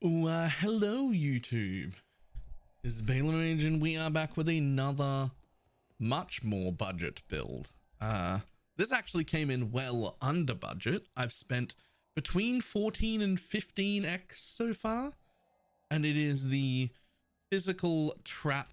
Hello YouTube. This is BalorMage and we are back with another much more budget build. This actually came in well under budget. I've spent between 14 and 15x so far, and it is the physical trap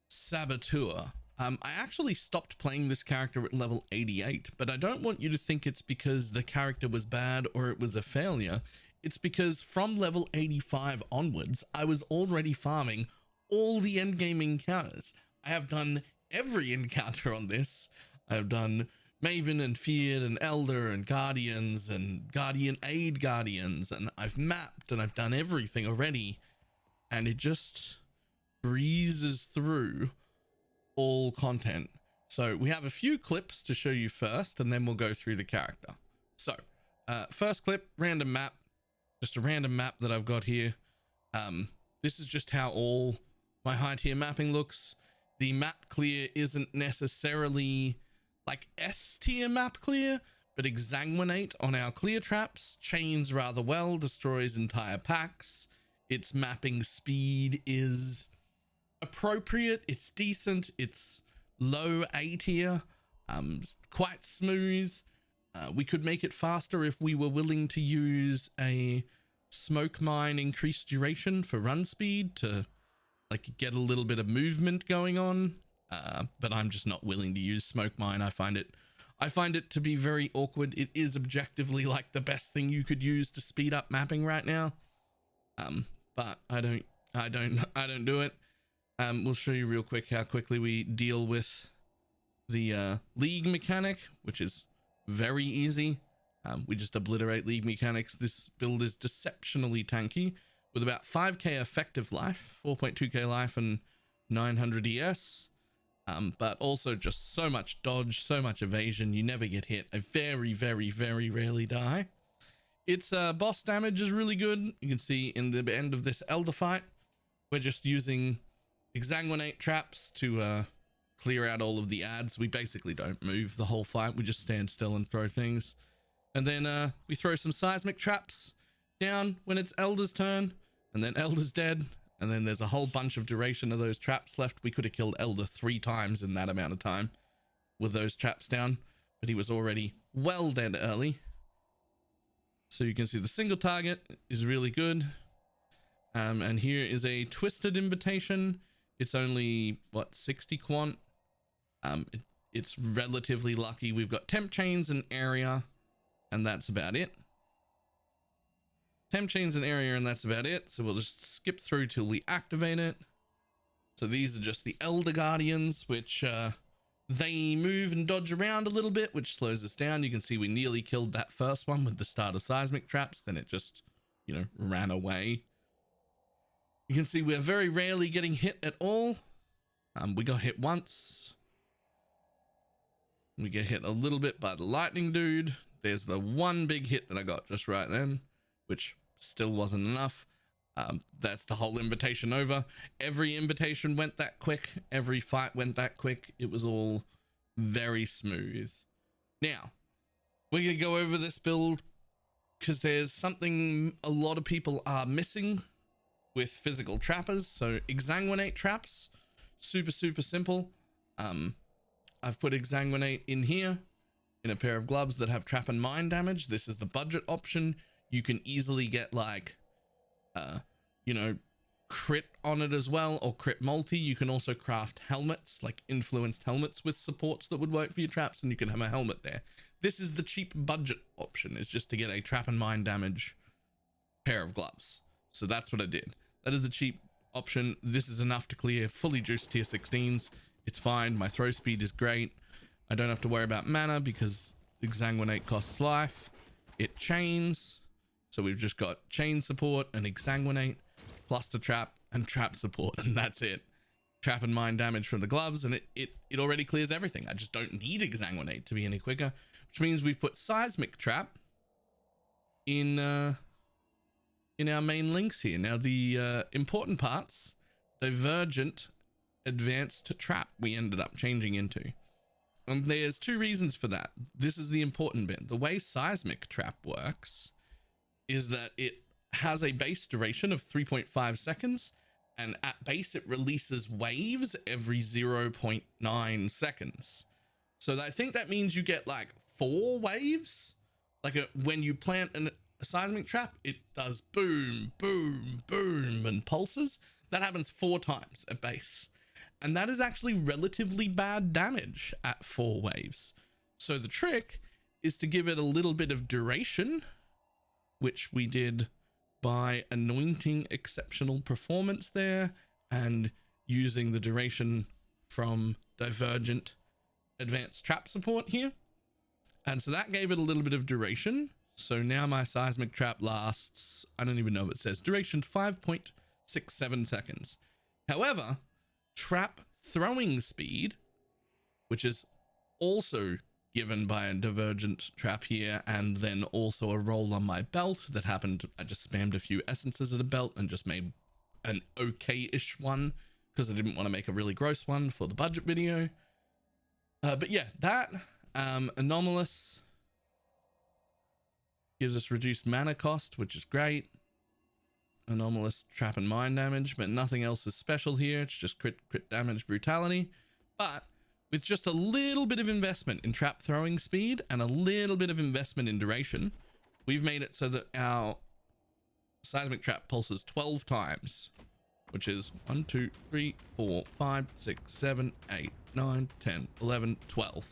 Saboteur. I actually stopped playing this character at level 88, but I don't want you to think it's because the character was bad or it was a failure. It's because from level 85 onwards, I was already farming all the endgame encounters. I have done every encounter on this. I have done Maven and Feared and Elder and Guardians and Guardian Aid Guardians, and I've mapped and I've done everything already, and it just breezes through all content. So we have a few clips to show you first, and then we'll go through the character. So first clip, random map. Just a random map that I've got here. This is just how all my high tier mapping looks. The map clear isn't necessarily like S tier map clear, but Exsanguinate on our clear traps chains rather well, destroys entire packs. Its mapping speed is appropriate, it's decent, it's low A tier, quite smooth. We could make it faster if we were willing to use a smoke mine increased duration for run speed to like get a little bit of movement going on, but I'm just not willing to use smoke mine. I find it to be very awkward. It is objectively like the best thing you could use to speed up mapping right now, but I don't do it. We'll show you real quick how quickly we deal with the league mechanic, which is very easy. We just obliterate league mechanics. This build is deceptionally tanky with about 5k effective life, 4.2k life and 900 ES, but also just so much dodge, so much evasion. You never get hit. I very rarely die. Its boss damage is really good. You can see in the end of this Elder fight, we're just using Exsanguinate traps to clear out all of the ads. We basically don't move the whole fight. We just stand still and throw things. And then we throw some Seismic traps down when it's Elder's turn, and then Elder's dead, and then there's a whole bunch of duration of those traps left. We could have killed Elder 3 times in that amount of time with those traps down, but he was already well dead early. So you can see the single target is really good. And here is a Twisted Invitation. It's only, what, 60 quant? It's relatively lucky. We've got temp chains and area, and that's about it. Temp chains and area, and that's about it. So we'll just skip through till we activate it. So these are just the Elder Guardians, which they move and dodge around a little bit, which slows us down. You can see we nearly killed that first one with the start of Seismic traps. Then it just, ran away. You can see we're very rarely getting hit at all. We got hit once. We get hit a little bit by the lightning dude. There's the one big hit that I got just right then, which still wasn't enough. That's the whole invitation over. Every invitation went that quick. Every fight went that quick. It was all very smooth. Now, we're going to go over this build because there's something a lot of people are missing with physical trappers. So Exsanguinate traps, super simple. I've put Exsanguinate in here in a pair of gloves that have trap and mine damage. This is the budget option. You can easily get like crit on it as well, or crit multi. You can also craft helmets, like influenced helmets with supports that would work for your traps, and you can have a helmet there. This is the cheap budget option, is just to get a trap and mine damage pair of gloves. So that's what I did. That is the cheap option. This is enough to clear fully juiced tier 16s. It's fine. My throw speed is great. I don't have to worry about mana because Exsanguinate costs life. It chains. So we've just got chain support and Exsanguinate, cluster trap and trap support, and that's it. Trap and mine damage from the gloves, and it already clears everything. I just don't need Exsanguinate to be any quicker, which means we've put Seismic trap in our main links here. Now the important parts, Divergent Advanced Trap, we ended up changing into. And there's 2 reasons for that. This is the important bit. The way Seismic trap works is that it has a base duration of 3.5 seconds, and at base it releases waves every 0.9 seconds. So I think that means you get like 4 waves. Like when you plant a seismic trap, it does boom, boom, boom, and pulses. That happens 4 times at base. And that is actually relatively bad damage at 4 waves. So the trick is to give it a little bit of duration, which we did by anointing exceptional performance there and using the duration from Divergent advanced trap support here. And so that gave it a little bit of duration. So now my seismic trap lasts, I don't even know what it says, duration 5.67 seconds. However, trap throwing speed, which is also given by a divergent trap here, and then also a roll on my belt that happened. I just spammed a few essences at a belt and just made an okay-ish one because I didn't want to make a really gross one for the budget video. But yeah, that anomalous gives us reduced mana cost, which is great. Anomalous trap and mine damage, but nothing else is special here. It's just crit damage brutality. But with just a little bit of investment in trap throwing speed and a little bit of investment in duration, we've made it so that our seismic trap pulses 12 times, which is 1, 2, 3, 4, 5, 6, 7, 8, 9, 10, 11, 12.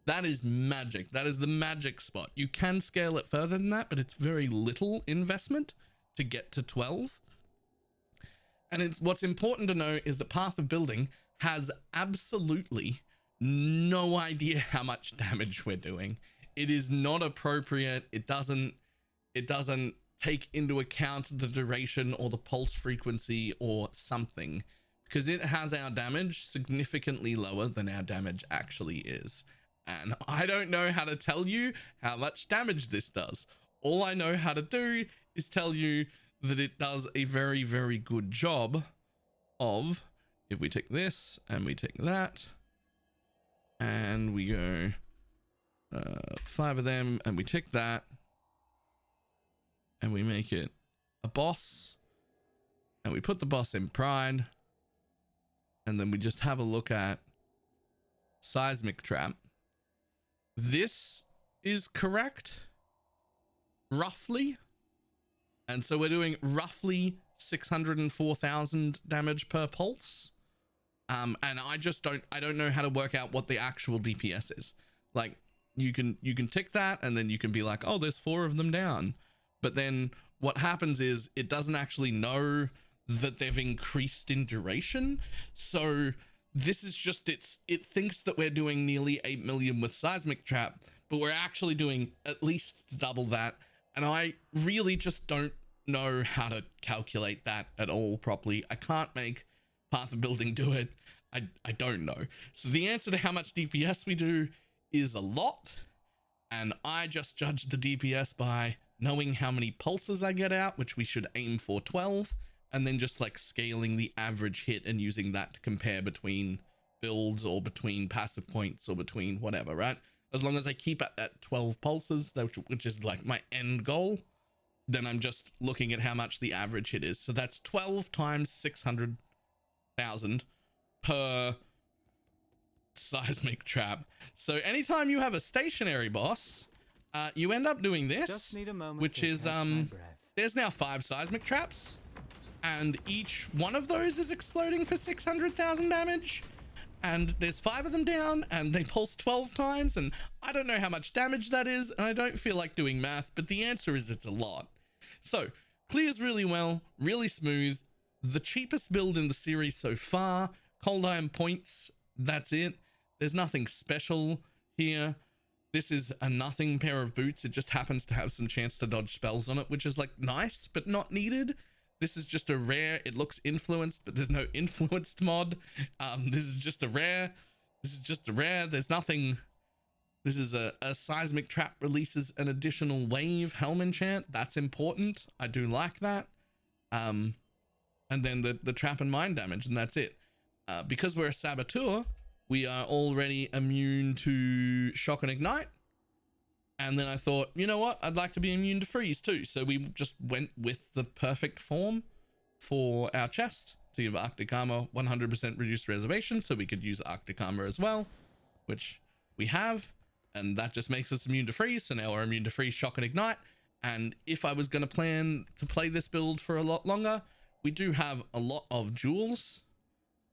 That is magic. That is the magic spot. You can scale it further than that, but it's very little investment to get to 12. And what's important to know is that Path of Building has absolutely no idea how much damage we're doing. It is not appropriate. It doesn't take into account the duration or the pulse frequency or something, because it has our damage significantly lower than our damage actually is. And I don't know how to tell you how much damage this does. All I know how to do is tell you that it does a very, very good job of, if we take this and we take that and we go 5 of them and we tick that and we make it a boss and we put the boss in pride, and then we just have a look at seismic trap. This is correct roughly, and so we're doing roughly 604,000 damage per pulse. And I don't know how to work out what the actual DPS is. Like, you can tick that and then you can be like, oh, there's 4 of them down. But then what happens is it doesn't actually know that they've increased in duration. So this is just, it thinks that we're doing nearly 8 million with seismic trap, but we're actually doing at least double that. And I really just don't know how to calculate that at all properly. I can't make Path of Building do it. I don't know. So the answer to how much DPS we do is a lot, and I just judge the DPS by knowing how many pulses I get out, which we should aim for 12, and then just like scaling the average hit and using that to compare between builds or between passive points or between whatever, right? As long as I keep at that 12 pulses, which is like my end goal, then I'm just looking at how much the average hit is. So that's 12 times 600,000 per seismic trap. So anytime you have a stationary boss, you end up doing this. Just need a moment, which is there's now 5 seismic traps, and each one of those is exploding for 600,000 damage. And there's 5 of them down, and they pulse 12 times, and I don't know how much damage that is, and I don't feel like doing math, but the answer is it's a lot. So, clears really well, really smooth, the cheapest build in the series so far. Cold Iron points, that's it. There's nothing special here. This is a nothing pair of boots. It just happens to have some chance to dodge spells on it, which is like nice, but not needed. This is just a rare. It looks influenced, but there's no influenced mod. This is just a rare. There's nothing. This is a seismic trap releases an additional wave helm enchant. That's important. I do like that. And then the trap and mine damage, and that's it. Because we're a Saboteur, we are already immune to shock and ignite. And then I thought, you know what? I'd like to be immune to freeze too. So we just went with the perfect form for our chest to give Arctic Armor 100% reduced reservation, so we could use Arctic Armor as well, which we have, and that just makes us immune to freeze. So now we're immune to freeze, shock, and ignite. And if I was going to plan to play this build for a lot longer, we do have a lot of jewels,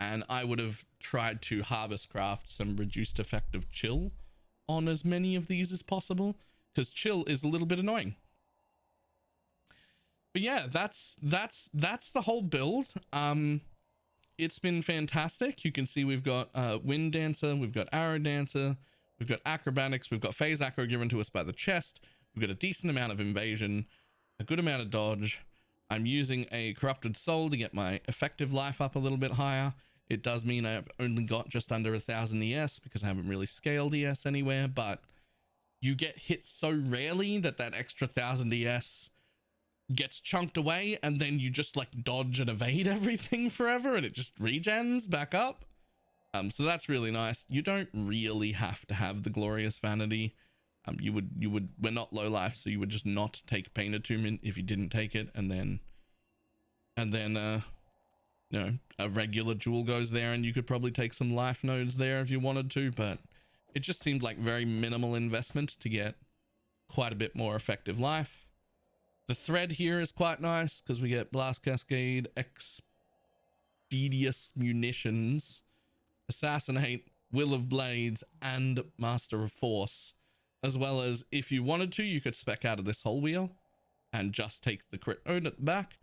and I would have tried to harvest craft some reduced effective chill on as many of these as possible, because chill is a little bit annoying. But yeah, that's the whole build. It's been fantastic. You can see we've got Wind Dancer, we've got Arrow Dancer, we've got Acrobatics, we've got Phase Acro given to us by the chest, we've got a decent amount of invasion, a good amount of dodge. I'm using a Corrupted Soul to get my effective life up a little bit higher. It does mean I've only got just under 1,000 ES because I haven't really scaled ES anywhere, but you get hit so rarely that extra 1,000 ES gets chunked away, and then you just like dodge and evade everything forever, and it just regens back up. So that's really nice. You don't really have to have the Glorious Vanity. We're not low life, so you would just not take Pain Attunement if you didn't take it, and then you know, a regular jewel goes there, and you could probably take some life nodes there if you wanted to, but it just seemed like very minimal investment to get quite a bit more effective life. The thread here is quite nice because we get Blast Cascade, Expeditious Munitions, Assassinate, Will of Blades, and Master of Force, as well as if you wanted to, you could spec out of this whole wheel and just take the crit node at the back.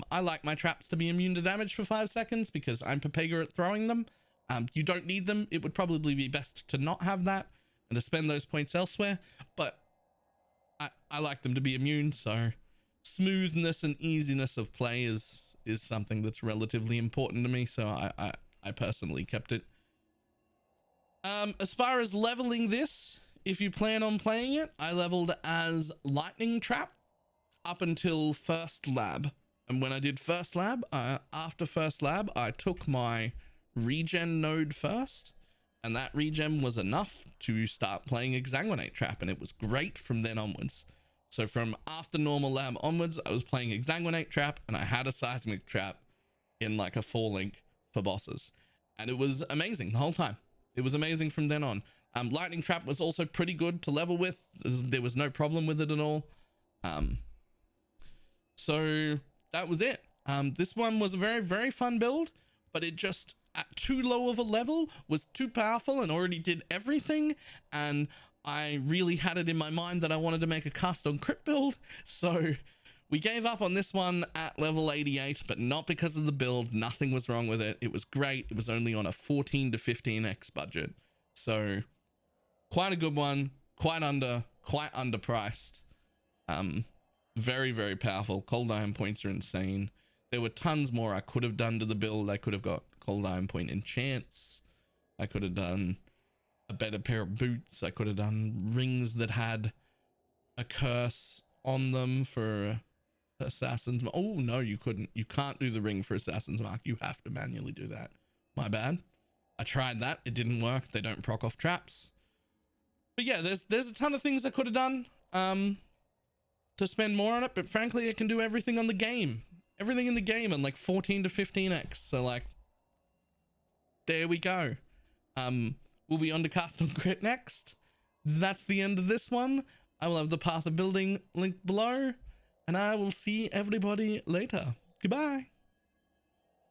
I like my traps to be immune to damage for 5 seconds because I'm Papega at throwing them. You don't need them. It would probably be best to not have that and to spend those points elsewhere, but I like them to be immune, so smoothness and easiness of play is something that's relatively important to me, so I personally kept it. As far as leveling this, if you plan on playing it, I leveled as Lightning Trap up until First Lab. And when I did First Lab, after First Lab, I took my regen node first, and that regen was enough to start playing Exsanguinate Trap, and it was great from then onwards. So from after Normal Lab onwards, I was playing Exsanguinate Trap, and I had a Seismic Trap in like a 4-link for bosses, and it was amazing the whole time. It was amazing from then on. Lightning Trap was also pretty good to level with. There was no problem with it at all. So that was it. This one was a very, very fun build, but it just at too low of a level was too powerful and already did everything. And I really had it in my mind that I wanted to make a cast on crit build. So we gave up on this one at level 88, but not because of the build. Nothing was wrong with it. It was great. It was only on a 14 to 15x budget. So quite a good one, quite underpriced. Very, very powerful. Cold Iron points are insane. There were tons more I could have done to the build. I could have got Cold Iron point enchants. I could have done a better pair of boots. I could have done rings that had a curse on them for Assassin's Mark. Oh no, you couldn't. You can't do the ring for Assassin's Mark. You have to manually do that. My bad. I tried that. It didn't work. They don't proc off traps. But yeah, there's a ton of things I could have done to spend more on it, but frankly, I can do everything on the game. Everything in the game on like 14 to 15x. So like, there we go. We'll be on to cast on crit next. That's the end of this one. I will have the path of building link below, and I will see everybody later. Goodbye.